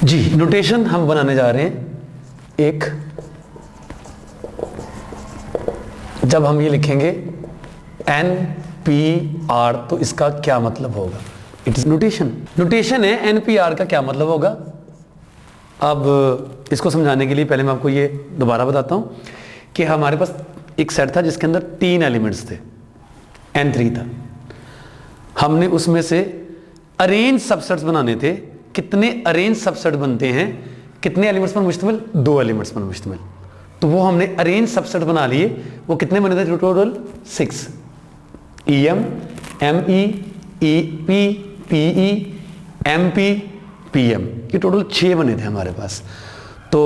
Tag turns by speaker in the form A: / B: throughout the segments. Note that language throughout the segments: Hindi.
A: जी नोटेशन हम बनाने जा रहे हैं एक, जब हम ये लिखेंगे NPR तो इसका क्या मतलब होगा। इट इज नोटेशन है NPR का क्या मतलब होगा। अब इसको समझाने के लिए पहले मैं आपको ये दोबारा बताता हूँ कि हमारे पास एक सेट था जिसके अंदर 3 एलिमेंट्स थे, N3 था। हमने उसमें से अरेंज सबसेट्स बनाने थे। कितने अरेंज सबसेट बनते हैं, कितने एलिमेंट्स पर मुश्तमिल, 2 एलिमेंट्स पर मुश्तमिल। तो वो हमने अरेंज सबसेट बना लिए। वो कितने बने थे total? 6। EM, ME, EP, PE, MP, PM, ये टोटल 6 बने थे हमारे पास। तो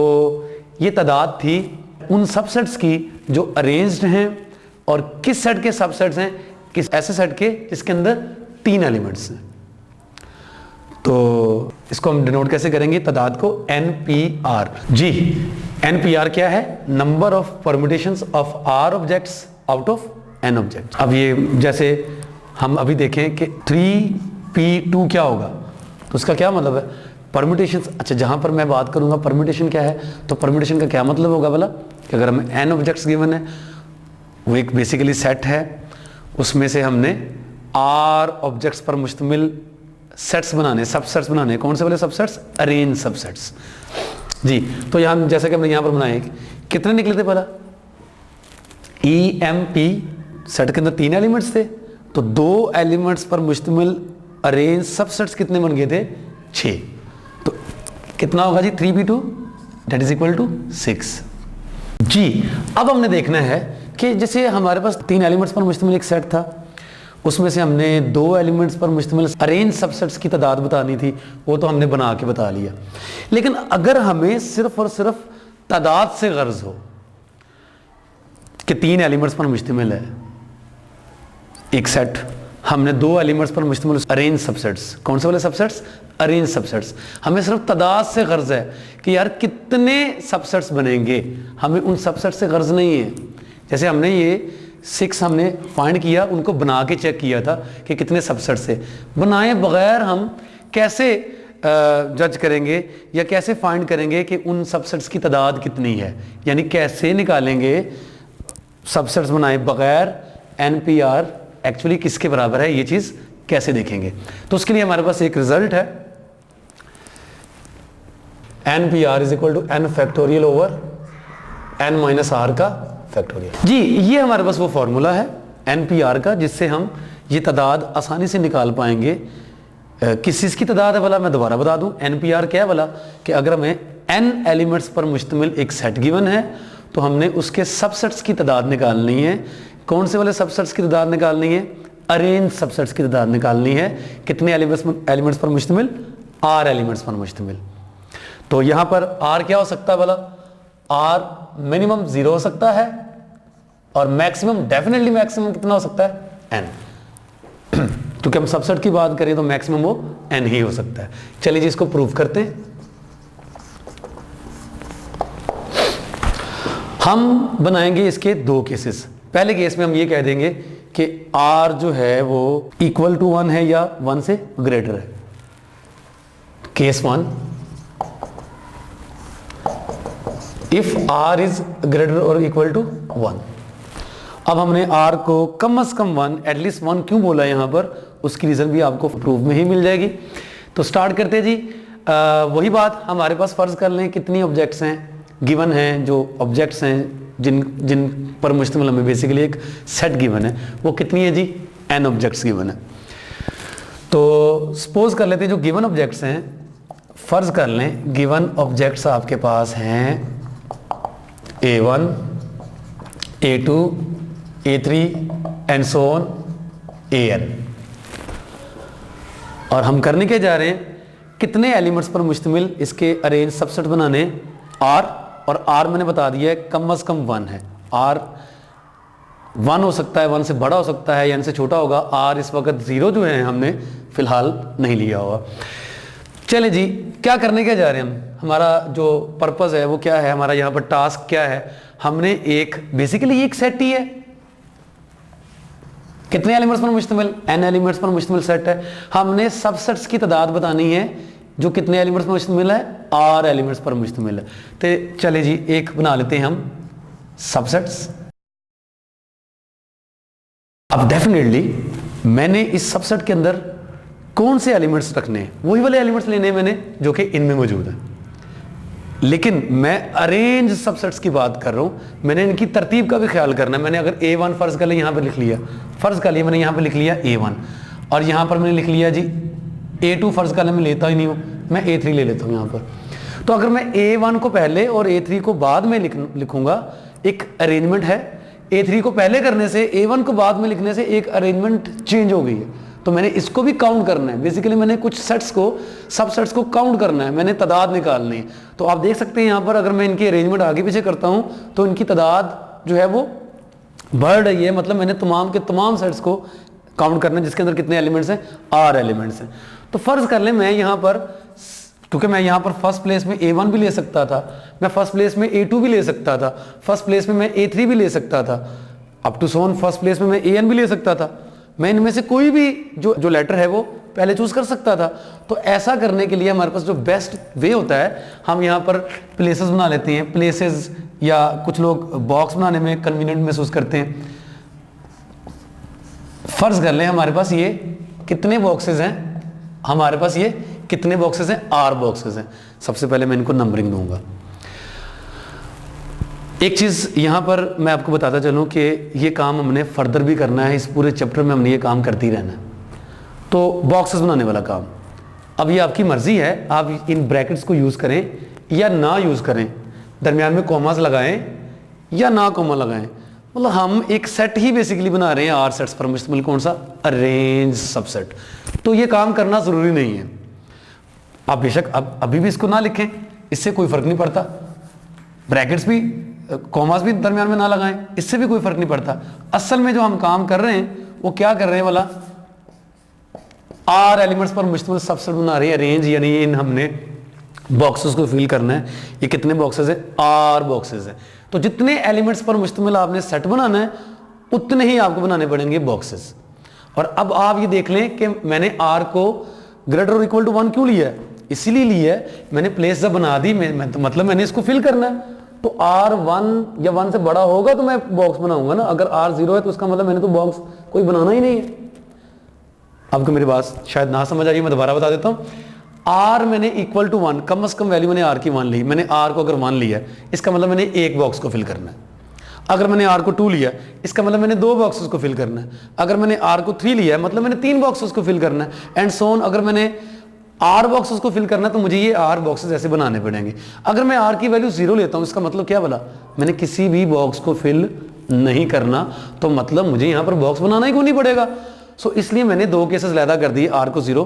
A: ये तादाद थी उन सबसेट्स की जो अरेंज्ड हैं और किस सेट के सबसेट्स हैं, किस ऐसे सेट के जिसके अंदर 3 एलिमेंट्स हैं। तो इसको हम डिनोट कैसे करेंगे तादाद को? NPR। जी NPR क्या है? Number of permutations of R objects out of N objects. अब ये जैसे हम अभी देखें कि 3P2 क्या होगा, तो उसका क्या मतलब है? परम्यूटेशंस। अच्छा, जहां पर मैं बात करूंगा परम्यूटेशन क्या है, तो परम्यूटेशन का क्या मतलब होगा भला? कि अगर हमें N ऑब्जेक्ट्स गिवन है, वो एक बेसिकली सेट है, उसमें से हमने R ऑब्जेक्ट्स पर मुश्तमिल सेट्स बनाने, सबसेट्स बनाने। कौन से वाले सबसेट्स? Arrange subsets. जी तो यहाँ जैसे कि हमने यहाँ पर बनाए, कितने निकले थे पहला? EMP सेट के अंदर 3 एलिमेंट्स थे, तो 2 एलिमेंट्स पर मुश्तमिल अरेंज सबसेट्स कितने बन गए थे? 6। तो कितना होगा जी? 3P2 that is equal to 6। जी अब हमने देखना है कि जैसे हमारे पास 3 एलिमेंट्स पर मुश्तमिल एक सेट था, उसमें से हमने 2 एलिमेंट्स पर मुश्तमिल अरेंज सबसेट्स की तादाद बतानी थी, वो तो हमने बना के बता लिया। लेकिन अगर हमें सिर्फ और सिर्फ तादाद से गर्ज हो कि 3 एलिमेंट्स पर मुश्तमिल है एक सेट, हमने 2 एलिमेंट्स पर मुश्तमिल अरेंज सबसेट्स। कौन से वाले सबसेट्स? Arrange subsets. हमें सिर्फ तादाद से गर्ज है कि यार कितने सबसेट्स बनेंगे, हमें उन सबसेट से गर्ज नहीं है। जैसे हमने ये 6 हमने फाइंड किया, उनको बना के चेक किया था कि कितने सबसेट्स से। बनाए बगैर हम कैसे जज करेंगे या कैसे फाइंड करेंगे कि उन सबसेट्स की तादाद कितनी है, यानी कैसे निकालेंगे सबसेट्स बनाए बगैर NPR एक्चुअली किसके बराबर है, ये चीज़ कैसे देखेंगे। तो उसके लिए हमारे पास एक रिजल्ट है, NPR is equal to N factorial over N minus R का फैक्टोरियल। जी ये हमारे पास वो फॉर्मूला है NPR का, जिससे हम ये तादाद आसानी से निकाल पाएंगे। किस चीज़ की तादाद है भला? मैं दोबारा बता दूं, NPR क्या है भला? कि अगर हमें N एलिमेंट्स पर मुश्तमिल एक सेट गिवन है, तो हमने उसके सबसेट्स की तादाद निकालनी है। कौन से वाले सबसेट्स की तादाद निकालनी है? अरेंज सबसेट्स की तादाद निकालनी है। कितने एलिमेंट्स पर मुश्तमिल? R एलिमेंट्स पर मुश्तमिल। तो यहाँ पर R क्या हो सकता है भला? R मिनिमम 0 हो सकता है और मैक्सिमम, डेफिनेटली मैक्सिमम कितना हो सकता है? N। क्योंकि हम सबसेट की बात करें तो मैक्सिमम वो N ही हो सकता है। चलिए जी इसको प्रूव करते हैं। हम बनाएंगे इसके 2 केसेस। पहले केस में हम ये कह देंगे कि R जो है वो इक्वल टू 1 है या 1 से ग्रेटर है। Case 1, if R is greater और इक्वल टू 1। अब हमने R को कम से कम 1, एटलीस्ट 1 क्यों बोला यहाँ पर, उसकी रीजन भी आपको प्रूफ में ही मिल जाएगी। तो स्टार्ट करते हैं जी। वही बात, हमारे पास फर्ज कर लें कितनी ऑब्जेक्ट्स हैं गिवन हैं, जो ऑब्जेक्ट्स हैं जिन पर मुश्तमिल हमें बेसिकली एक सेट गिवन है, वो कितनी है जी? N ऑब्जेक्ट्स गिवन है। तो सपोज कर लेते हैं जो गिवन ऑब्जेक्ट्स हैं, फर्ज कर लें गिवन ऑब्जेक्ट्स आपके पास हैं A1, A2, A3 and so on AN। और हम करने के जा रहे हैं कितने एलिमेंट्स पर मुश्तमिल इसके अरेंज सबसेट बनाने? R, और R मैंने बता दिया है कम से कम 1 है। R 1 हो सकता है, 1 से बड़ा हो सकता है या N से छोटा होगा। R इस वक्त 0 जो है हमने फिलहाल नहीं लिया हुआ। चले जी क्या करने के जा रहे हैं हम, हमारा जो पर्पस है वो क्या है, हमारा यहाँ पर टास्क क्या है? हमने एक बेसिकली एक सेट ही है, कितने एलिमेंट्स पर मुश्तमिल? N एलिमेंट्स पर मुश्तमिल सेट है। हमने सबसेट्स की तादाद बतानी है जो कितने एलिमेंट्स पर मुश्तमिल है? आर एलिमेंट्स पर मुश्तमिल है। तो चले जी एक बना लेते हैं हम सबसेट्स। अब डेफिनेटली मैंने इस सबसेट के अंदर कौन से एलिमेंट्स रखने हैं, वही वाले एलिमेंट्स लेने हैं मैंने जो कि इनमें मौजूद है। लेकिन मैं अरेंज सबसेट्स की बात कर रहा हूं, मैंने इनकी तरतीब का भी ख्याल करना है। मैंने अगर A1 फर्ज कर लिया, यहां पे लिख लिया, फर्ज कर लिया मैंने यहां पे लिख लिया A1, और यहां पर मैंने लिख लिया जी A2 फर्ज कर लिया, मैं लेता ही नहीं हूं, मैं A3 ले लेता हूं यहां पर। तो अगर मैं A1 को पहले और A3 को बाद में लिखूंगा, एक अरेंजमेंट है। A3 को पहले करने से A1 को बाद में लिखने से एक अरेंजमेंट चेंज हो गई है, तो मैंने इसको भी काउंट करना है। बेसिकली मैंने कुछ सेट्स को, सबसेट्स को काउंट करना है, मैंने तादाद निकालनी है। तो आप देख सकते हैं यहाँ पर अगर मैं इनकी अरेंजमेंट आगे पीछे करता हूँ तो इनकी तादाद जो है वो बढ़ रही है। मतलब मैंने तमाम के तमाम सेट्स को काउंट करना है जिसके अंदर कितने एलिमेंट्स हैं, आर एलिमेंट्स हैं। तो फर्ज कर लें मैं यहाँ पर, क्योंकि मैं यहाँ पर फर्स्ट प्लेस में A1 भी ले सकता था, मैं फर्स्ट प्लेस में A2 भी ले सकता था, फर्स्ट प्लेस में मैं A3 भी ले सकता था, अप टू सोन फर्स्ट प्लेस में मैं AN भी ले सकता था। मैं इनमें से कोई भी जो लेटर है वो पहले चूज कर सकता था। तो ऐसा करने के लिए हमारे पास जो बेस्ट वे होता है, हम यहाँ पर प्लेसेस बना लेते हैं। प्लेसेस या कुछ लोग बॉक्स बनाने में कन्वीनियंट महसूस करते हैं। फर्ज कर लें हमारे पास ये कितने बॉक्सेस हैं, हमारे पास ये कितने बॉक्सेस हैं, आर बॉक्सेस हैं। सबसे पहले मैं इनको नंबरिंग दूंगा। एक चीज़ यहाँ पर मैं आपको बताता चलूँ कि ये काम हमने फर्दर भी करना है, इस पूरे चैप्टर में हमने ये काम करते ही रहना है। तो बॉक्सेस बनाने वाला काम, अब ये आपकी मर्जी है, आप इन ब्रैकेट्स को यूज़ करें या ना यूज़ करें, दरमियान में कॉमास लगाएं या ना कॉमा लगाएं। मतलब हम एक सेट ही बेसिकली बना रहे हैं आर सेट्स पर मुश्तमिल, कौन सा, अरेंज सबसेट। तो ये काम करना ज़रूरी नहीं है। आप बेशक अभी भी इसको ना लिखें, इससे कोई फ़र्क नहीं पड़ता। ब्रैकेट्स भी, कॉमास भी दरमियान में ना लगाएं, इससे भी कोई फर्क नहीं पड़ता। असल में जो हम काम कर रहे हैं वो क्या कर रहे हैं वाला, आर एलिमेंट्स पर मुश्तमिल सबसेट बना रहे हैं अरेंज, यानी इन हमने बॉक्सेस को फिल करना है। ये कितने बॉक्सेस है, आर बॉक्सेस है। तो जितने एलिमेंट्स पर मुश्तमिल आपने सेट बनाना है उतने ही आपको बनाने पड़ेंगे बॉक्सेस। और अब आप ये देख लें कि मैंने आर को ग्रेटर और इक्वल टू 1 क्यों लिया है, इसीलिए लिया है मैंने प्लेस जब बना दी, मतलब मैंने इसको फिल करना है। तो R1 या 1 से बड़ा होगा तो मैं बॉक्स बनाऊंगा ना। अगर R0 है तो उसका मतलब मैंने तो बॉक्स कोई बनाना ही नहीं है। आपको मेरी बात शायद ना समझ आ रही है, मैं दोबारा बता देता हूँ। R मैंने इक्वल टू 1, कम से कम वैल्यू मैंने R की 1 ली, मैंने R को अगर 1 लिया इसका मतलब मैंने एक बॉक्स को फिल करना है। अगर मैंने R को 2 लिया इसका मतलब मैंने 2 बॉक्सेस को फिल करना है। अगर मैंने R को 3 लिया मतलब मैंने 3 बॉक्सेस को फिल करना है, एंड सो ऑन। अगर मैंने आर बॉक्सेस को फिल करना है तो मुझे ये आर बॉक्सेस ऐसे बनाने पड़ेंगे। अगर मैं आर की वैल्यू 0 लेता हूं, इसका मतलब क्या बोला, मैंने किसी भी बॉक्स को फिल नहीं करना, तो मतलब मुझे यहां पर बॉक्स बनाना ही क्यों नहीं पड़ेगा। सो इसलिए मैंने 2 केसेस लैदा कर दिए, आर को 0,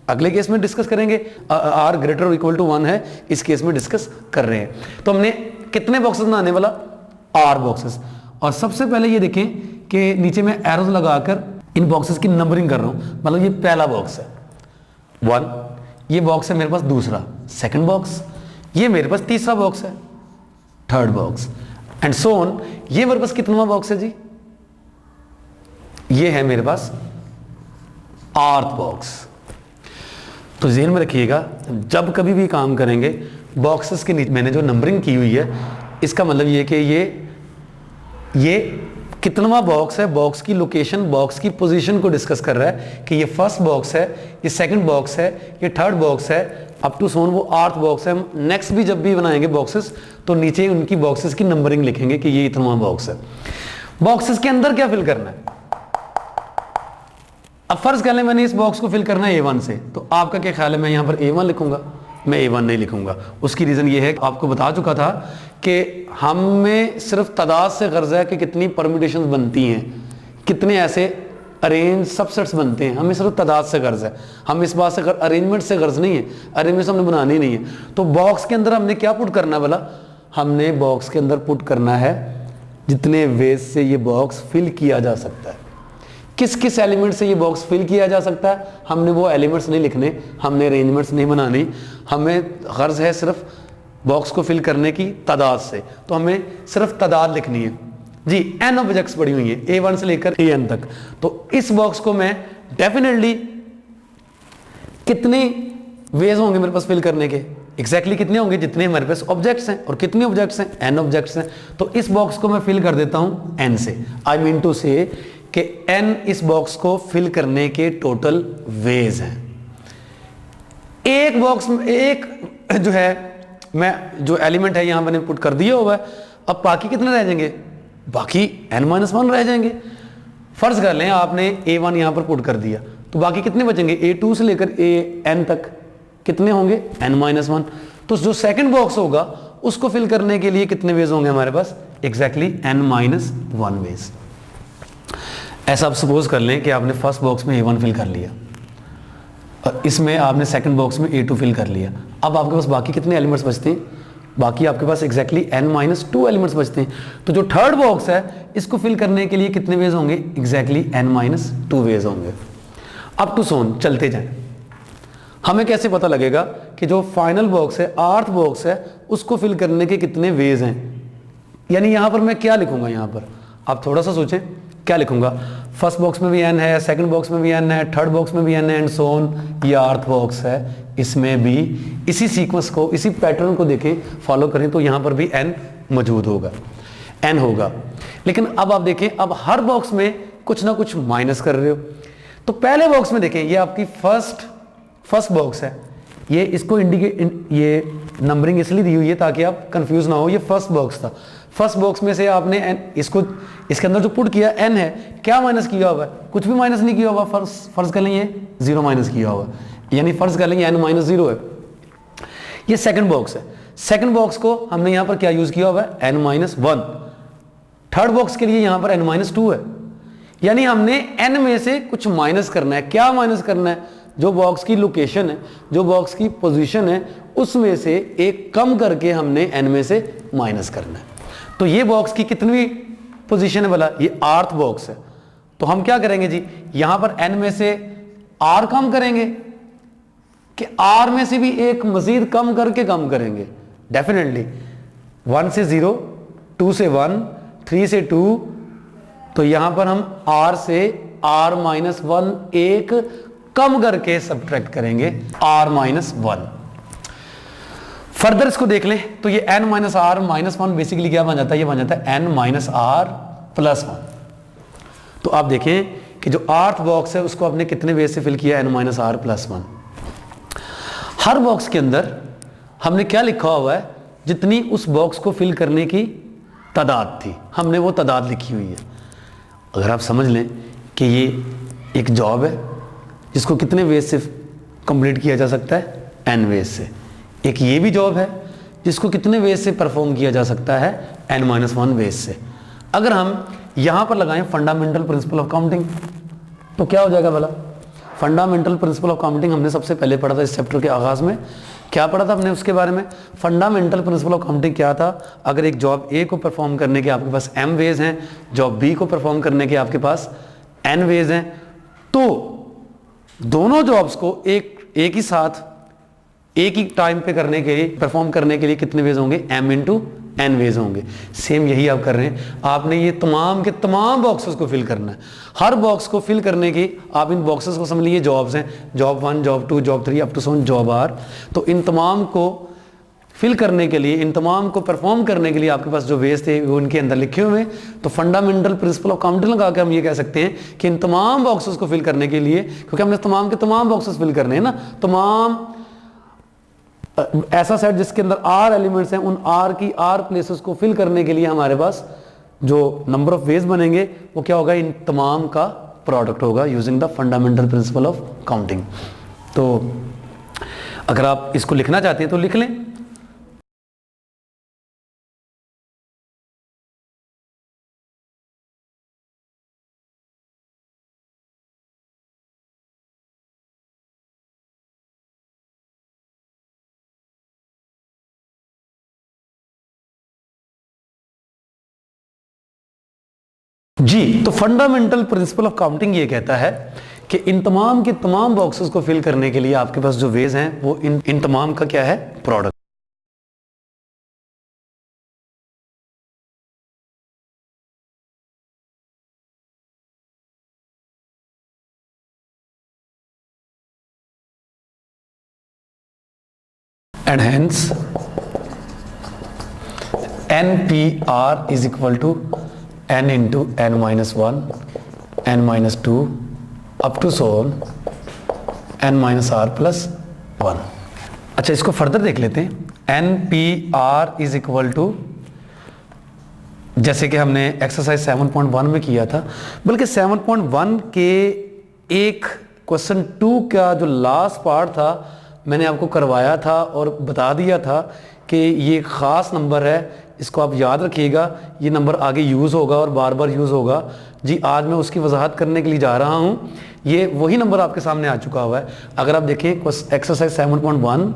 A: अगले केस में डिस्कस करेंगे, आर ग्रेटर और इक्वल टू 1 है, इस केस में डिस्कस कर रहे हैं। तो हमने कितने बॉक्सेस बनाने वाला, आर बॉक्सेस। और सबसे पहले ये देखें कि नीचे में एरोज लगाकर इन बॉक्सेस की नंबरिंग कर रहा हूं। मतलब ये पहला बॉक्स है 1, ये बॉक्स है मेरे पास दूसरा, सेकंड बॉक्स, ये मेरे पास तीसरा बॉक्स है, third box, and so on. ये मेरे पास कितनवा बॉक्स है जी, ये है मेरे पास आर्थ बॉक्स। तो ज़हन में रखिएगा, जब कभी भी काम करेंगे बॉक्सेस के नीचे मैंने जो नंबरिंग की हुई है, इसका मतलब ये कि ये कितनवा बॉक्स है, बॉक्स की लोकेशन, बॉक्स की पोजीशन को डिस्कस कर रहा है कि ये फर्स्ट बॉक्स है, ये सेकंड बॉक्स है, ये थर्ड बॉक्स है, अप टू सोन वो आर्थ बॉक्स है। हम नेक्स्ट भी जब भी बनाएंगे बॉक्सेस तो नीचे उनकी बॉक्सेस की नंबरिंग लिखेंगे कि ये इतनवा बॉक्स है। बॉक्सेस के अंदर क्या फिल करना है, अब फर्ज कर लें मैंने इस बॉक्स को फिल करना है A1 से, तो आपका क्या ख्याल है, मैं यहां पर A1 लिखूंगा, मैं A1 नहीं लिखूंगा। उसकी रीज़न ये है, आपको बता चुका था कि हम में सिर्फ तादाद से गर्ज है कि कितनी परम्यूटेशंस बनती हैं, कितने ऐसे अरेंज सबसेट्स बनते हैं, हमें सिर्फ तादाद से गर्ज है। हम इस बात से अरेंजमेंट से गर्ज नहीं है, अरेंजमेंट हमने बनानी नहीं है। तो बॉक्स के अंदर हमने क्या पुट करना है, बोला हमने बॉक्स के अंदर पुट करना है जितने वेज से ये बॉक्स फिल किया जा सकता है। किस किस एलिमेंट से ये बॉक्स फिल किया जा सकता है, हमने वो एलिमेंट्स नहीं लिखने, हमने अरेंजमेंट्स नहीं बनानी, हमें गर्ज है सिर्फ बॉक्स को फिल करने की तादाद से। तो हमें सिर्फ तादाद लिखनी है जी। n ऑब्जेक्ट्स पड़ी हुई हैं A1 से लेकर AN तक, तो इस बॉक्स को मैं डेफिनेटली कितने वेज होंगे मेरे पास फिल करने के, एग्जैक्टली कितने होंगे, जितने हमारे पास ऑब्जेक्ट्स हैं। और कितने ऑब्जेक्ट्स हैं, n ऑब्जेक्ट्स हैं। तो इस बॉक्स को मैं फिल कर देता हूं n से। आई मीन टू से कि n इस बॉक्स को फिल करने के टोटल वेज हैं। एक बॉक्स में एक जो है मैं जो एलिमेंट है यहां मैंने पुट कर दिया हुआ है। अब बाकी कितने रह जाएंगे, बाकी n-1 रह जाएंगे। फर्ज कर लें आपने a1 यहां पर पुट कर दिया, तो बाकी कितने बचेंगे, a2 से लेकर an तक कितने होंगे, n-1। तो जो सेकंड बॉक्स होगा उसको फिल करने के लिए कितने वेज होंगे हमारे पास, एग्जैक्टली n-1 वेज। ऐसा आप सपोज कर लें कि आपने फर्स्ट बॉक्स में a1 फिल कर लिया और इसमें आपने सेकंड बॉक्स में a2 फिल कर लिया। अब आपके पास बाकी कितने एलिमेंट्स बचते हैं, बाकी आपके पास एग्जैक्टली n-2 एलिमेंट्स बचते हैं। तो जो थर्ड बॉक्स है इसको फिल करने के लिए कितने वेज होंगे, एग्जैक्टली n-2 वेज होंगे। अप टू सोन चलते जाएं। हमें कैसे पता लगेगा कि जो फाइनल बॉक्स है, आर्थ बॉक्स है, उसको फिल करने के कितने वेज हैं। यानी यहां पर मैं क्या लिखूंगा, यहां पर आप थोड़ा सा सोचें क्या लिखूंगा। फर्स्ट बॉक्स में भी n है, सेकंड बॉक्स में भी n है, थर्ड बॉक्स में भी n है, एंड सो ऑन। ये आर्थ बॉक्स है, इसमें भी इसी सीक्वेंस को, इसी पैटर्न को देखें, फॉलो करें तो यहां पर भी n मौजूद होगा, n होगा। लेकिन अब आप देखें, अब हर बॉक्स में कुछ ना कुछ माइनस कर रहे हो। तो पहले बॉक्स में देखें, ये आपकी फर्स्ट बॉक्स है, ये इसको ये नंबरिंग इसलिए दी हुई है ताकि आप कंफ्यूज ना हो। ये फर्स्ट बॉक्स था, फर्स्ट बॉक्स में से आपने इसको इसके अंदर जो पुट किया n है, क्या माइनस किया हुआ है, कुछ भी माइनस नहीं किया हुआ। फर्ज कर लेंगे 0 माइनस किया हुआ, यानी फर्ज कर लेंगे n-0 है। ये सेकंड बॉक्स है, सेकंड बॉक्स को हमने यहां पर क्या यूज किया हुआ है, n-1। थर्ड बॉक्स के लिए यहां पर n-2 है, यानी हमने n में से कुछ माइनस करना है। क्या माइनस करना है, जो बॉक्स की लोकेशन है, जो बॉक्स की पोजीशन है, उसमें से एक कम करके हमने n में से माइनस करना है। तो ये बॉक्स की कितनी पोजीशन है भला, ये आर्थ बॉक्स है। तो हम क्या करेंगे जी, यहां पर n में से r कम करेंगे कि r में से भी एक मजीद कम करके कम करेंगे, डेफिनेटली 1 से 0, 2 से 1, 3 से 2। तो यहां पर हम r से r-1 एक कम करके सब्ट्रैक्ट करेंगे, r-1। फर्दर इसको देख लें तो ये n-r-1 बेसिकली क्या बन जाता है, ये बन जाता है n-r+1। तो आप देखें कि जो आर्थ बॉक्स है उसको आपने कितने वेज से फिल किया, n-r+1। हर बॉक्स के अंदर हमने क्या लिखा हुआ है, जितनी उस बॉक्स को फिल करने की तादाद थी, हमने वो तादाद लिखी हुई है। अगर आप समझ लें कि ये एक जॉब है जिसको कितने वेज से कंप्लीट किया जा सकता है, n वेज से। एक ये भी जॉब है जिसको कितने वेज से परफॉर्म किया जा सकता है, n-1 वेज से। अगर हम यहां पर लगाएं फंडामेंटल प्रिंसिपल ऑफ काउंटिंग तो क्या हो जाएगा भला। फंडामेंटल प्रिंसिपल ऑफ काउंटिंग हमने सबसे पहले पढ़ा था इस चैप्टर के आगाज में। क्या पढ़ा था हमने उसके बारे में, फंडामेंटल प्रिंसिपल ऑफ काउंटिंग क्या था। अगर एक जॉब ए को परफॉर्म करने के आपके पास m वेज हैं, जॉब बी को परफॉर्म करने के आपके पास n वेज हैं, तो दोनों जॉब्स को एक ही साथ एक ही टाइम पे करने के लिए, परफॉर्म करने के लिए कितने वेज होंगे, m×n वेज होंगे। सेम यही आप कर रहे हैं, आपने ये तमाम के तमाम बॉक्सेस को फिल करना है। हर बॉक्स को फिल करने की आप इन बॉक्सेस को समझ लीजिए जॉब्स हैं, job 1, job 2, job 3 up to सोन जॉब r। तो इन तमाम को फिल करने के लिए, इन तमाम को परफॉर्म करने के लिए आपके पास जो वेज थे वो उनके अंदर लिखे हुए। तो फंडामेंटल प्रिंसिपल ऑफ काउंटिंग लगा के हम ये कह सकते हैं कि इन तमाम बॉक्सेस को फिल करने के लिए, क्योंकि हमने तमाम के तमाम बॉक्सेस फिल करने हैं ना, तमाम ऐसा सेट जिसके अंदर r एलिमेंट्स हैं, उन r की r प्लेसेस को फिल करने के लिए हमारे पास जो नंबर ऑफ वेज बनेंगे वो क्या होगा, इन तमाम का प्रोडक्ट होगा using the fundamental principle of counting. तो अगर आप इसको लिखना चाहते हैं तो लिख लें। जी, तो फंडामेंटल प्रिंसिपल ऑफ काउंटिंग ये कहता है कि इन तमाम के तमाम बॉक्सेस को फिल करने के लिए आपके पास जो वेज हैं वो इन तमाम का क्या है, product. and hence NPR is equal to n into n minus 1, n minus 2 up to so on n minus r plus 1। अच्छा, इसको फर्दर देख लेते हैं। NPR इज इक्वल टू, जैसे कि हमने एक्सरसाइज 7.1 में किया था, बल्कि 7.1 के एक क्वेश्चन 2 का जो लास्ट पार्ट था मैंने आपको करवाया था और बता दिया था कि ये ख़ास नंबर है, इसको आप याद रखिएगा, ये नंबर आगे यूज़ होगा और बार बार यूज़ होगा जी। आज मैं उसकी वजाहत करने के लिए जा रहा हूँ। ये वही नंबर आपके सामने आ चुका हुआ है। अगर आप देखें एक्सरसाइज 7.1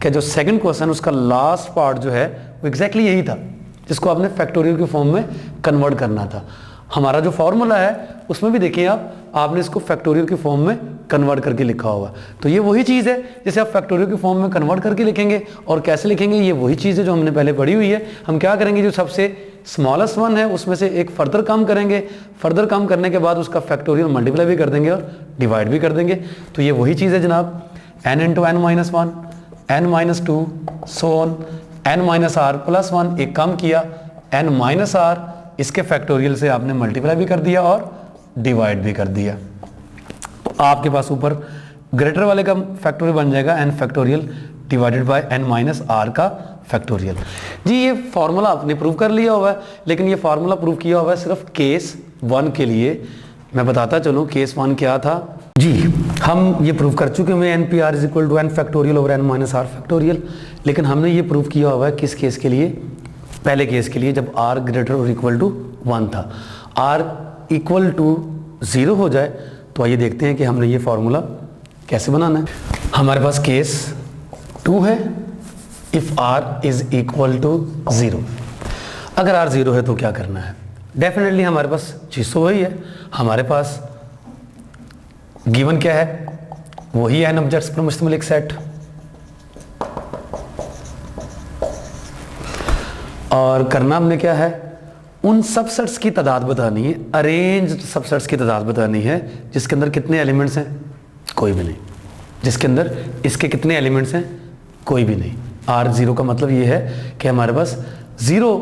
A: का जो सेकंड क्वेश्चन, उसका लास्ट पार्ट जो है वो एग्जैक्टली यही था, जिसको आपने फैक्टोरियल के फॉर्म में कन्वर्ट करना था। हमारा जो फॉर्मूला है उसमें भी देखिए आपने इसको फैक्टोरियल के फॉर्म में कन्वर्ट करके लिखा हुआ। तो ये वही चीज़ है जिसे आप फैक्टोरियल के फॉर्म में कन्वर्ट करके लिखेंगे। और कैसे लिखेंगे, ये वही चीज़ है जो हमने पहले पढ़ी हुई है। हम क्या करेंगे, जो सबसे स्मॉलेस्ट वन है उसमें से एक फर्दर कम करेंगे, फर्दर कम करने के बाद उसका फैक्टोरियल मल्टीप्लाई भी कर देंगे और डिवाइड भी कर देंगे। तो ये वही चीज़ है जनाब, n into n minus 1, n minus 2 so on n minus r plus 1, एक कम किया n माइनस r, इसके फैक्टोरियल से आपने मल्टीप्लाई भी कर दिया और डिवाइड भी कर दिया। तो आपके पास ऊपर ग्रेटर वाले का फैक्टोरियल बन जाएगा n factorial divided by n minus r का फैक्टोरियल। जी ये फार्मूला आपने प्रूव कर लिया हुआ है, लेकिन ये फार्मूला प्रूव किया हुआ है सिर्फ केस 1 के लिए। मैं बताता चलूँ केस 1 क्या था जी। हम ये प्रूव कर चुके हैं NPR is equal to n factorial over n minus r factorial, लेकिन हमने ये प्रूव किया हुआ है किस केस के लिए, पहले केस के लिए जब r ग्रेटर और इक्वल टू 1 था। r इक्वल टू 0 हो जाए तो आइए देखते हैं कि हमने ये फॉर्मूला कैसे बनाना है। हमारे पास केस 2 है, if r is equal to 0। अगर r 0 है तो क्या करना है, डेफिनेटली हमारे पास चीज़ तो वही है, हमारे पास गिवन क्या है, वही n ऑब्जेक्ट्स पर मुश्तमिल एक सेट, और करना हमने क्या है, उन सबसेट्स की तादाद बतानी है, अरेंज्ड सबसेट्स की तादाद बतानी है जिसके अंदर कितने एलिमेंट्स हैं, कोई भी नहीं। जिसके अंदर इसके कितने एलिमेंट्स हैं, कोई भी नहीं। R0 का मतलब ये है कि हमारे पास 0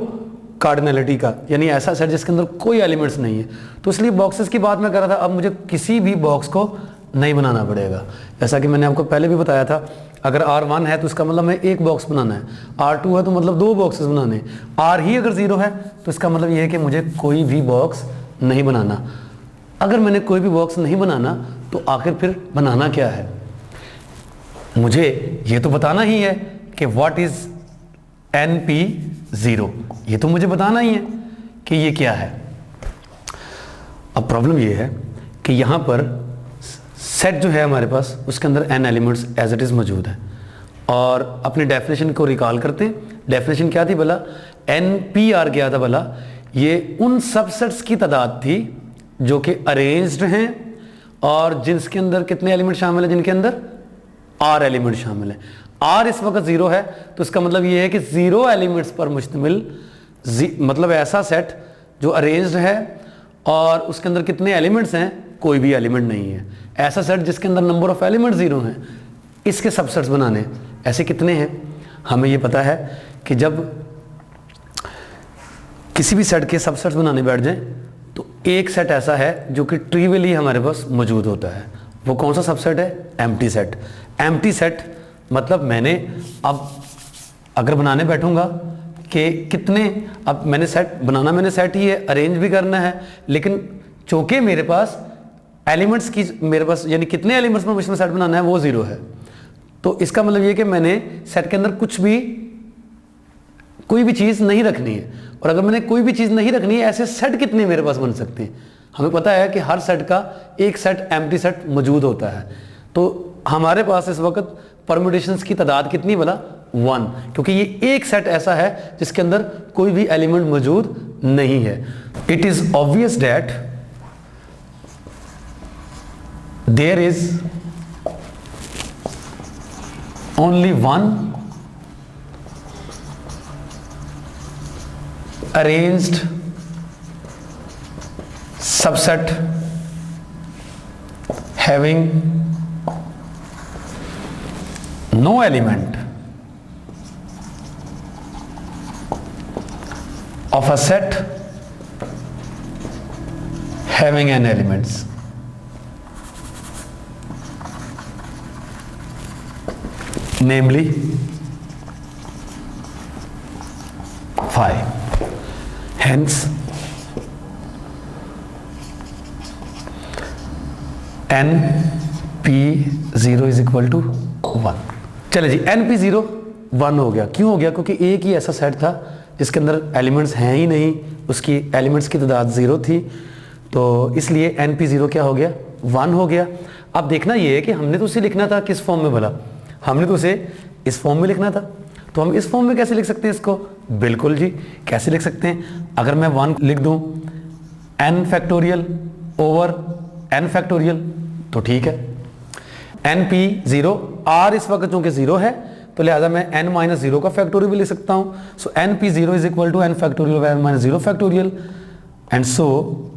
A: कार्डिनलिटी का, यानी ऐसा सेट जिसके अंदर कोई एलिमेंट्स नहीं है। तो इसलिए बॉक्सेस की बात मैं कर रहा था, अब मुझे किसी भी बॉक्स को नहीं बनाना पड़ेगा। जैसा कि मैंने आपको पहले भी बताया था, अगर R1 है तो इसका मतलब मैं एक बॉक्स बनाना है, R2 है तो मतलब 2 बॉक्सेस बनाने, R ही अगर 0 है तो इसका मतलब ये है कि मुझे कोई भी बॉक्स नहीं बनाना। अगर मैंने कोई भी बॉक्स नहीं बनाना तो आखिर फिर बनाना क्या है, मुझे ये तो बताना ही है कि व्हाट इज NP0, ये तो मुझे बताना ही है कि ये क्या है। अब प्रॉब्लम ये है कि यहाँ पर सेट जो है हमारे पास उसके अंदर n elements as it is मौजूद है, और अपनी डेफिनेशन को रिकॉल करते हैं। डेफिनेशन क्या थी भला, NPR क्या था भला, ये उन सबसेट्स की तादाद थी जो कि अरेंज्ड हैं और जिसके अंदर कितने एलिमेंट शामिल हैं, जिनके अंदर R एलिमेंट शामिल है। R इस वक्त 0 है तो इसका मतलब ये है कि 0 एलिमेंट्स पर मुश्तमिल, मतलब ऐसा सेट जो अरेंज्ड है और उसके अंदर कितने एलिमेंट्स हैं, कोई भी एलिमेंट नहीं है। ऐसा सेट जिसके अंदर नंबर ऑफ एलिमेंट 0 हैं, इसके सबसेट्स बनाने। ऐसे कितने हैं, हमें ये पता है कि जब किसी भी सेट के सबसेट्स बनाने बैठ जाएं तो एक सेट ऐसा है जो कि ट्रिवियली हमारे पास मौजूद होता है। वो कौन सा सबसेट है, एम्प्टी सेट। एम्प्टी सेट मतलब मैंने अब अगर बनाने बैठूंगा कि कितने, अब मैंने सेट बनाना, मैंने सेट ही है, अरेंज भी करना है, लेकिन चूंकि मेरे पास एलिमेंट्स की, मेरे पास यानी कितने एलिमेंट्स में मुझे सेट बनाना है वो 0 है, तो इसका मतलब ये कि मैंने सेट के अंदर कोई भी चीज़ नहीं रखनी है। और अगर मैंने कोई भी चीज़ नहीं रखनी है, ऐसे सेट कितने मेरे पास बन सकते हैं, हमें पता है कि हर सेट का एक सेट एम्प्टी सेट मौजूद होता है। तो हमारे पास इस वक्त परम्यूटेशंस की तादाद कितनी भला, 1, क्योंकि ये एक सेट ऐसा है जिसके अंदर कोई भी एलिमेंट मौजूद नहीं है। It is obvious that there is only one arranged subset having no element of a set having n elements. Namely 5. Hence np0 is equal to 1. चले जी, np0 1 हो गया। क्यों हो गया? क्योंकि एक ही ऐसा सेट था जिसके अंदर एलिमेंट्स हैं ही नहीं, उसकी एलिमेंट्स की तादाद 0 थी, तो इसलिए np0 क्या हो गया? 1 हो गया। अब देखना ये है कि हमने तो उसे लिखना था किस फॉर्म में भला? हमने तो उसे इस फॉर्म में लिखना था, तो हम इस फॉर्म में कैसे लिख सकते हैं इसको? बिल्कुल जी, कैसे लिख सकते हैं? अगर मैं 1 लिख दूं n factorial over n factorial तो ठीक है। np0 r इस वक्त चूंकि 0 है तो लिहाजा मैं n-0 का फैक्टोरियल भी लिख सकता हूं। So np0 is equal to n factorial over n-0 factorial, and so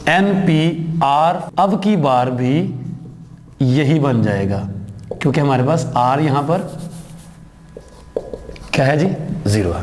A: npr अब की बार भी यही बन जाएगा, क्योंकि हमारे पास r यहां पर क्या है जी? 0 है।